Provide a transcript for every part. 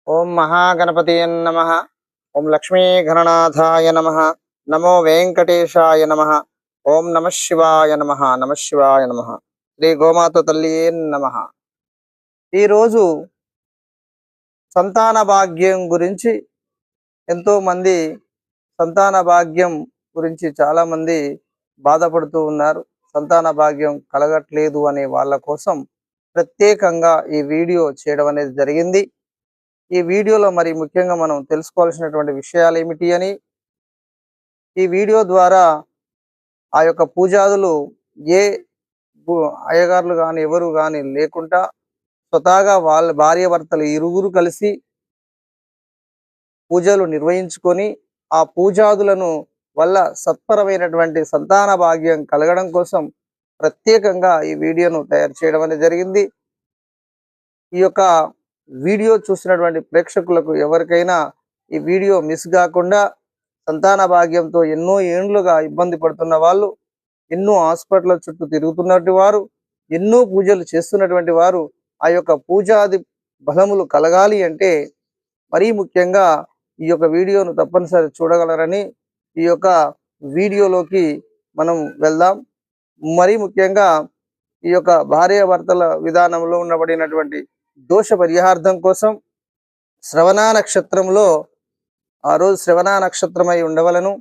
ఓం మహాగణపతియే నమః. ఓం లక్ష్మీ గణనాథాయ నమః. నమో వెంకటేశాయ నమః. ఓం నమః శివాయ నమః. నమః శివాయ నమః. శ్రీ గోమాత తల్లియే నమః. ఈరోజు సంతాన భాగ్యం గురించి ఎంతో మంది సంతాన భాగ్యం గురించి చాలా మంది బాధపడుతూ ఉన్నారు. సంతాన భాగ్యం కలగట్లేదు అనే వాళ్ళ కోసం ప్రత్యేకంగా ఈ వీడియో చేయడం అనేది జరిగింది. ఈ వీడియోలో మరి ముఖ్యంగా మనం తెలుసుకోవాల్సినటువంటి విషయాలు ఏమిటి అని, ఈ వీడియో ద్వారా ఆ యొక్క పూజాదులు ఏ అయ్యగారులు కానీ ఎవరు కానీ లేకుండా స్వతహాగా వాళ్ళ భార్యాభర్తలు ఇరువురు కలిసి పూజలు నిర్వహించుకొని ఆ పూజాదులను వల్ల సత్పరమైనటువంటి సంతాన భాగ్యం కలగడం కోసం ప్రత్యేకంగా ఈ వీడియోను తయారు చేయడం అనేది జరిగింది. ఈ యొక్క వీడియో చూసినటువంటి ప్రేక్షకులకు ఎవరికైనా ఈ వీడియో మిస్ కాకుండా సంతాన భాగ్యంతో ఎన్నో ఏండ్లుగా ఇబ్బంది పడుతున్న వాళ్ళు, ఎన్నో హాస్పిటల్ చుట్టూ తిరుగుతున్నటువంటి వారు, ఎన్నో పూజలు చేస్తున్నటువంటి వారు ఆ యొక్క పూజాది బలములు కలగాలి అంటే మరీ ముఖ్యంగా ఈ యొక్క వీడియోను తప్పనిసరి చూడగలరని ఈ యొక్క వీడియోలోకి మనం వెళ్దాం. మరీ ముఖ్యంగా ఈ యొక్క భార్యాభర్తల విధానంలో ఉండబడినటువంటి దోష పరిహార్థం కోసం శ్రవణ నక్షత్రంలో ఆ రోజు శ్రవణ నక్షత్రమై ఉండవలను.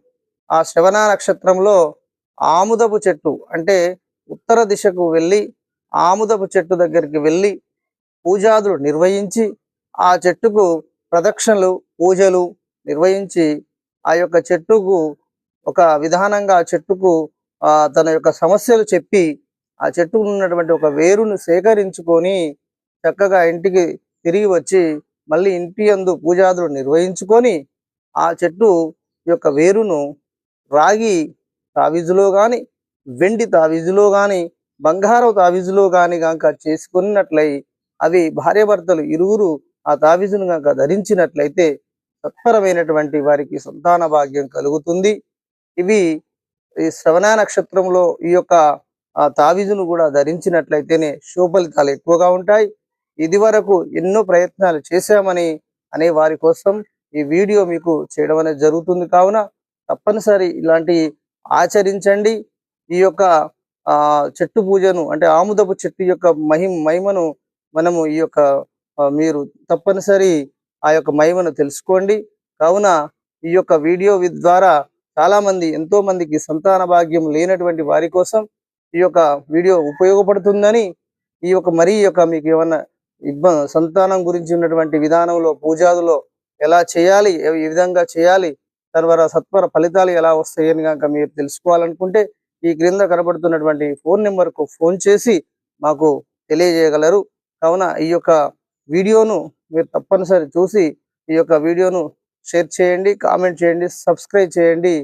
ఆ శ్రవణ నక్షత్రంలో ఆముదపు చెట్టు అంటే ఉత్తర దిశకు వెళ్ళి ఆముదపు చెట్టు దగ్గరికి వెళ్ళి పూజాదులు నిర్వహించి ఆ చెట్టుకు ప్రదక్షిణలు పూజలు నిర్వహించి ఆ యొక్క చెట్టుకు ఒక విధానంగా ఆ చెట్టుకు తన యొక్క సమస్యలు చెప్పి ఆ చెట్టు ఉన్నటువంటి ఒక వేరును సేకరించుకొని చక్కగా ఇంటికి తిరిగి వచ్చి మళ్ళీ ఇంటి యందు పూజాదులు నిర్వహించుకొని ఆ చెట్టు యొక్క వేరును రాగి తావిజులో కానీ వెండి తావిజులో కానీ బంగారం తావిజులో కానీ కనుక చేసుకున్నట్లయి అవి భార్యాభర్తలు ఇరువురు ఆ తావిజును కనుక ధరించినట్లయితే తత్పరమైనటువంటి వారికి సంతాన భాగ్యం కలుగుతుంది. ఇవి ఈ శ్రవణ నక్షత్రంలో ఈ యొక్క తావిజును కూడా ధరించినట్లయితేనే శుభఫలితాలు ఎక్కువగా ఉంటాయి. ఇది వరకు ఎన్నో ప్రయత్నాలు చేశామని అనే వారి కోసం ఈ వీడియో మీకు చేయడం అనేది జరుగుతుంది. కావున తప్పనిసరి ఇలాంటి ఆచరించండి. ఈ యొక్క చెట్టు పూజను అంటే ఆముదపు చెట్టు యొక్క మహిమను మనము ఈ యొక్క మీరు తప్పనిసరి ఆ యొక్క మహిమను తెలుసుకోండి. కావున ఈ యొక్క వీడియో ద్వారా చాలా మంది ఎంతో మందికి సంతాన భాగ్యం లేనటువంటి వారి కోసం ఈ యొక్క వీడియో ఉపయోగపడుతుందని ఈ యొక్క మీకు ఏమన్నా సంతానం గురించి ఉన్నటువంటి విధానంలో పూజాదులో ఎలా చేయాలి, ఏ విధంగా చేయాలి, తర్వాత సత్వర ఫలితాలు ఎలా వస్తాయని కనుక మీరు తెలుసుకోవాలనుకుంటే ఈ క్రింద కనబడుతున్నటువంటి ఫోన్ నెంబర్కు ఫోన్ చేసి మాకు తెలియజేయగలరు. కావున ఈ యొక్క వీడియోను మీరు తప్పనిసరి చూసి ఈ యొక్క వీడియోను షేర్ చేయండి, కామెంట్ చేయండి, సబ్స్క్రైబ్ చేయండి.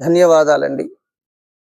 ధన్యవాదాలండి.